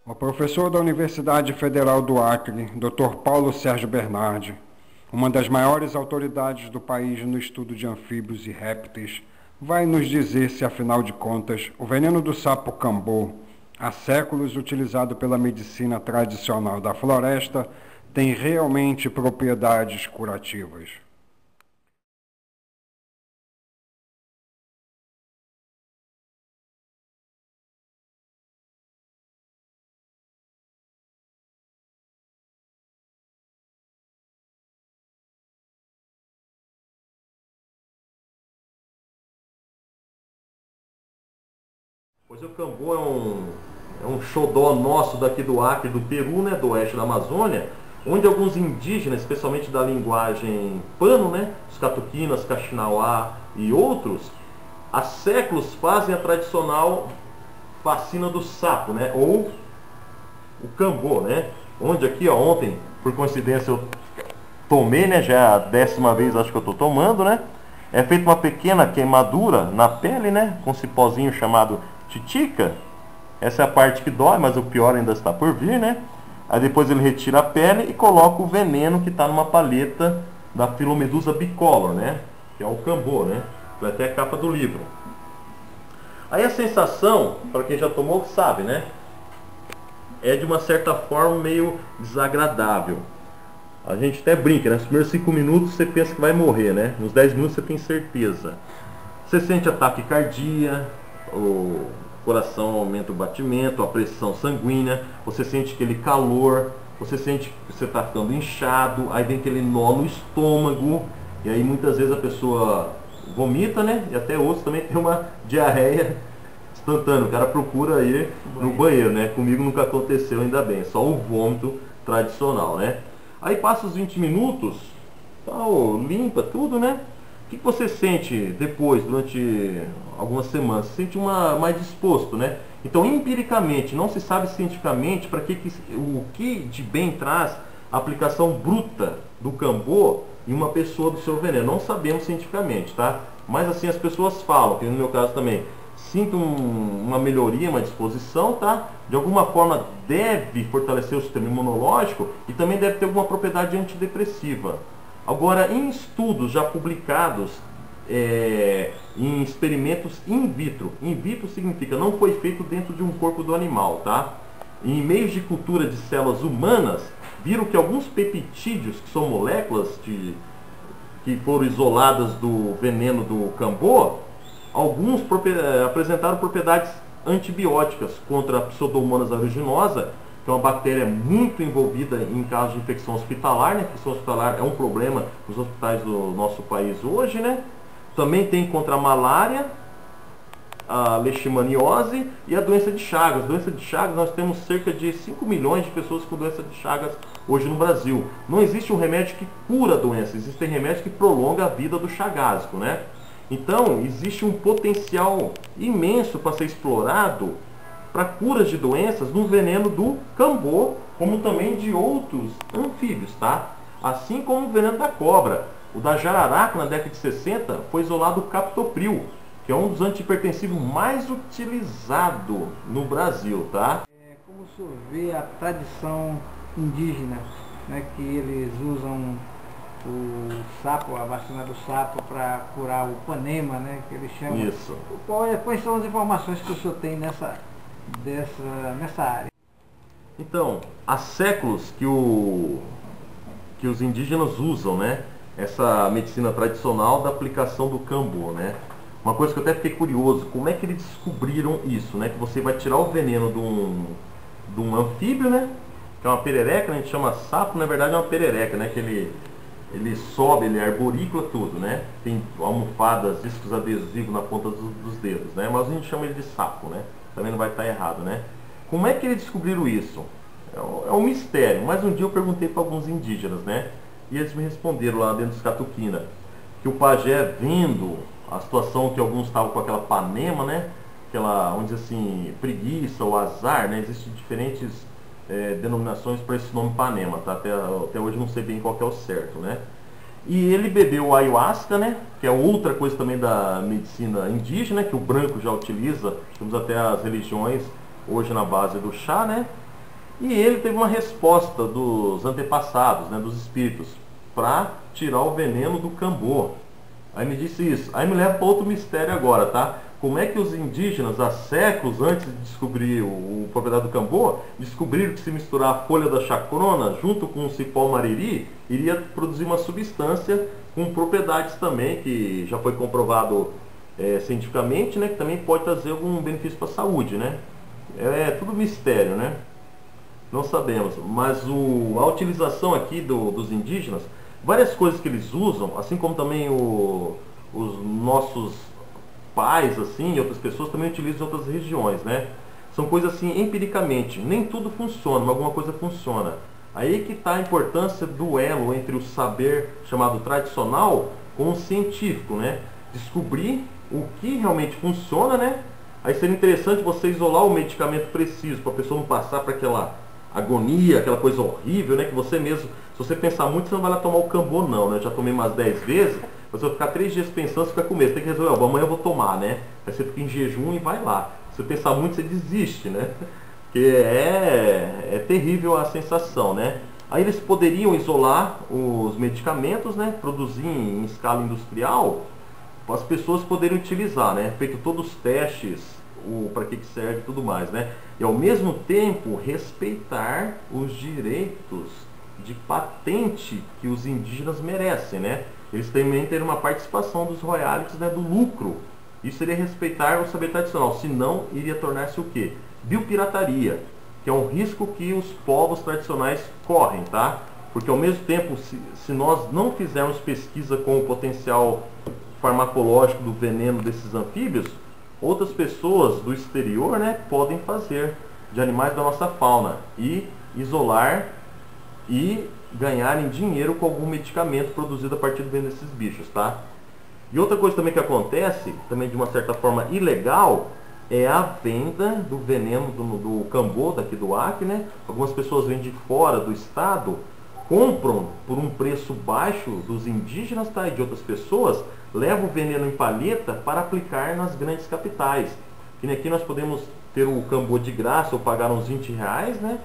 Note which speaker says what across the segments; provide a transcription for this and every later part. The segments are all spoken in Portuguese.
Speaker 1: O professor da Universidade Federal do Acre, Dr. Paulo Sérgio Bernardi, uma das maiores autoridades do país no estudo de anfíbios e répteis, vai nos dizer se, afinal de contas, o veneno do sapo cambô, há séculos utilizado pela medicina tradicional da floresta, tem realmente propriedades curativas.
Speaker 2: Pois o cambô é um xodó nosso daqui do Acre, do Peru, né, do oeste da Amazônia, onde alguns indígenas, especialmente da linguagem pano, né, os catuquinas, caxinauá e outros, há séculos fazem a tradicional vacina do sapo, né, ou o cambô, né, onde aqui, ó, ontem, por coincidência, eu tomei, né, já é a 10ª vez acho que eu estou tomando, né, é feita uma pequena queimadura na pele, né, com cipózinho chamado titica. Essa é a parte que dói, mas o pior ainda está por vir, né? Aí depois ele retira a pele e coloca o veneno que está numa palheta da Philomedusa bicolor, né? Que é o cambô, né? Foi até a capa do livro. Aí a sensação, para quem já tomou sabe, né? É de uma certa forma meio desagradável. A gente até brinca, né? Nos primeiros 5 minutos você pensa que vai morrer, né? Nos 10 minutos você tem certeza. Você sente ataque cardíaco, o coração aumenta o batimento, a pressão sanguínea, você sente aquele calor, você sente que você está ficando inchado, aí vem aquele nó no estômago, e aí muitas vezes a pessoa vomita, né? E até outros também tem uma diarreia instantânea, o cara procura ir no banheiro, né? Comigo nunca aconteceu, ainda bem, só um vômito tradicional, né? Aí passa os 20 minutos, tal, limpa tudo, né? O que você sente depois, durante algumas semanas? Você sente mais disposto, né? Então, empiricamente, não se sabe cientificamente o que de bem traz a aplicação bruta do cambô em uma pessoa do seu veneno. Não sabemos cientificamente, tá? Mas assim, as pessoas falam, que no meu caso também, sinto uma melhoria, uma disposição, tá? De alguma forma deve fortalecer o sistema imunológico e também deve ter alguma propriedade antidepressiva. Agora, em estudos já publicados em experimentos in vitro significa não foi feito dentro de um corpo do animal, tá? Em meios de cultura de células humanas, viram que alguns peptídeos, que são moléculas que foram isoladas do veneno do cambô, alguns apresentaram propriedades antibióticas contra a Pseudomonas aeruginosa, que é uma bactéria muito envolvida em casos de infecção hospitalar, né? A infecção hospitalar é um problema nos hospitais do nosso país hoje, né? Também tem contra a malária, a leishmaniose e a doença de Chagas. Doença de Chagas, nós temos cerca de 5 milhões de pessoas com doença de Chagas hoje no Brasil. Não existe um remédio que cura a doença, existem remédios que prolongam a vida do chagásico, né? Então, existe um potencial imenso para ser explorado para curas de doenças no veneno do cambô, como também de outros anfíbios, tá? Assim como o veneno da cobra. O da jararaca, na década de 60, foi isolado o captopril, que é um dos antihipertensivos mais utilizados no Brasil, tá?
Speaker 3: Como o senhor vê a tradição indígena, né, que eles usam o sapo, a vacina do sapo, para curar o panema, né, que eles chamam.
Speaker 2: Isso.
Speaker 3: Quais são as informações que o senhor tem nessa área?
Speaker 2: Então, há séculos que os indígenas usam, né, essa medicina tradicional da aplicação do cambô, né? Uma coisa que eu até fiquei curioso, como é que eles descobriram isso, né? Que você vai tirar o veneno de um anfíbio, né? Que é uma perereca, a gente chama sapo, na verdade é uma perereca, né? Que ele sobe, ele é arborícola, tudo, né? Tem almofadas, discos adesivos na ponta dos dedos, né? Mas a gente chama ele de sapo, né? Também não vai estar errado, né? Como é que eles descobriram isso? É um mistério, mas um dia eu perguntei para alguns indígenas, né? E eles me responderam lá dentro dos Catuquina, que o pajé, vendo a situação que alguns estavam com aquela panema, né? Aquela, vamos dizer assim, preguiça ou azar, né? Existem diferentes denominações para esse nome panema, tá? Até hoje não sei bem qual que é o certo, né? E ele bebeu ayahuasca, né? Que é outra coisa também da medicina indígena, que o branco já utiliza. Temos até as religiões hoje na base do chá, né? E ele teve uma resposta dos antepassados, né, dos espíritos, para tirar o veneno do cambô. Aí me disse isso. Aí me leva para outro mistério agora, tá? Como é que os indígenas, há séculos antes de descobrir o propriedade do cambô, descobriram que se misturar a folha da chacrona junto com o cipó mariri, iria produzir uma substância com propriedades também, que já foi comprovado cientificamente, né, que também pode trazer algum benefício para a saúde, né? É tudo mistério, né? Não sabemos, mas a utilização aqui dos indígenas, várias coisas que eles usam, assim como também os nossos pais, assim, e outras pessoas também utilizam em outras regiões, né? São coisas assim, empiricamente, nem tudo funciona, mas alguma coisa funciona. Aí que está a importância do elo entre o saber chamado tradicional com o científico, né? Descobrir o que realmente funciona, né? Aí seria interessante você isolar o medicamento preciso, para a pessoa não passar para aquela agonia, aquela coisa horrível, né? Que você mesmo, se você pensar muito, você não vai lá tomar o cambô não, né? Eu já tomei umas 10 vezes, você vai ficar 3 dias pensando, você fica com medo, tem que resolver, amanhã eu vou tomar, né? Aí você fica em jejum e vai lá. Se você pensar muito, você desiste, né? Porque é terrível a sensação, né? Aí eles poderiam isolar os medicamentos, né? Produzir em escala industrial, para as pessoas poderem utilizar, né? Feito todos os testes, para que serve e tudo mais, né? E ao mesmo tempo respeitar os direitos de patente que os indígenas merecem, né? Eles também terem uma participação dos royalties, né, do lucro. Isso seria respeitar o saber tradicional, senão iria tornar-se o quê? Biopirataria, que é um risco que os povos tradicionais correm, tá? Porque ao mesmo tempo, se nós não fizermos pesquisa com o potencial farmacológico do veneno desses anfíbios, outras pessoas do exterior, né, podem fazer de animais da nossa fauna e isolar e ganharem dinheiro com algum medicamento produzido a partir do veneno desses bichos, tá? E outra coisa também que acontece, também de uma certa forma ilegal, é a venda do veneno do cambô daqui do Acre, né? Algumas pessoas vêm de fora do estado, compram por um preço baixo dos indígenas, tá? E de outras pessoas, levam o veneno em palheta para aplicar nas grandes capitais. E aqui nós podemos ter o cambô de graça ou pagar uns 20 reais, né?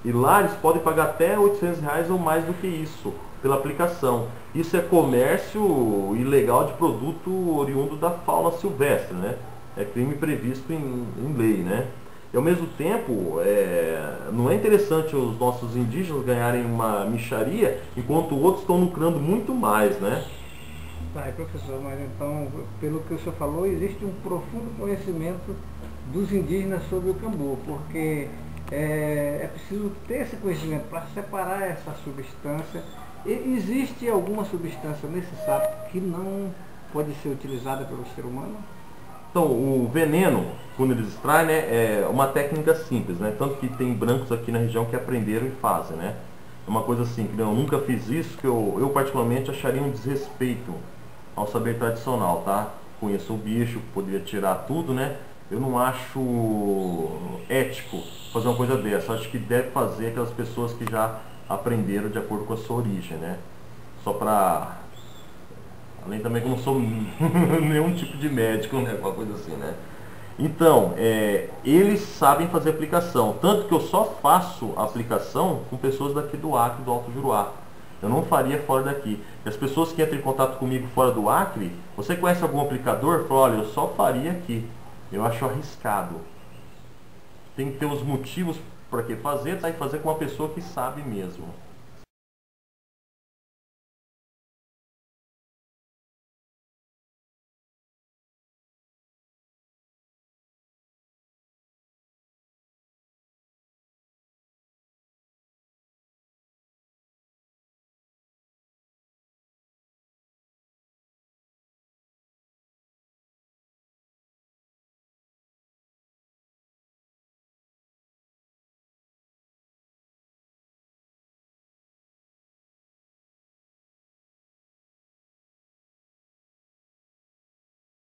Speaker 2: E lá eles podem pagar até 800 reais ou mais do que isso pela aplicação. Isso é comércio ilegal de produto oriundo da fauna silvestre, né? É crime previsto em lei, né? E ao mesmo tempo, não é interessante os nossos indígenas ganharem uma mixaria, enquanto outros estão lucrando muito mais, né?
Speaker 3: Tá, professor, mas então, pelo que o senhor falou, existe um profundo conhecimento dos indígenas sobre o cambô, porque é preciso ter esse conhecimento para separar essa substância. E existe alguma substância nesse sapo que não pode ser utilizada pelo ser humano?
Speaker 2: Então, o veneno, quando eles extraem, né, é uma técnica simples, né? Tanto que tem brancos aqui na região que aprenderam e fazem, né? É uma coisa assim, que eu nunca fiz isso, que eu particularmente acharia um desrespeito ao saber tradicional, tá? Conheço o bicho, poderia tirar tudo, né? Eu não acho ético fazer uma coisa dessa. Acho que deve fazer aquelas pessoas que já aprenderam de acordo com a sua origem, né? Só pra... Além também que eu não sou nenhum tipo de médico, né? Uma coisa assim, né? Então, eles sabem fazer aplicação. Tanto que eu só faço a aplicação com pessoas daqui do Acre, do Alto Juruá. Eu não faria fora daqui. E as pessoas que entram em contato comigo fora do Acre, você conhece algum aplicador? Fala, olha, eu só faria aqui. Eu acho arriscado. Tem que ter os motivos para que fazer, tá? E fazer com uma pessoa que sabe mesmo.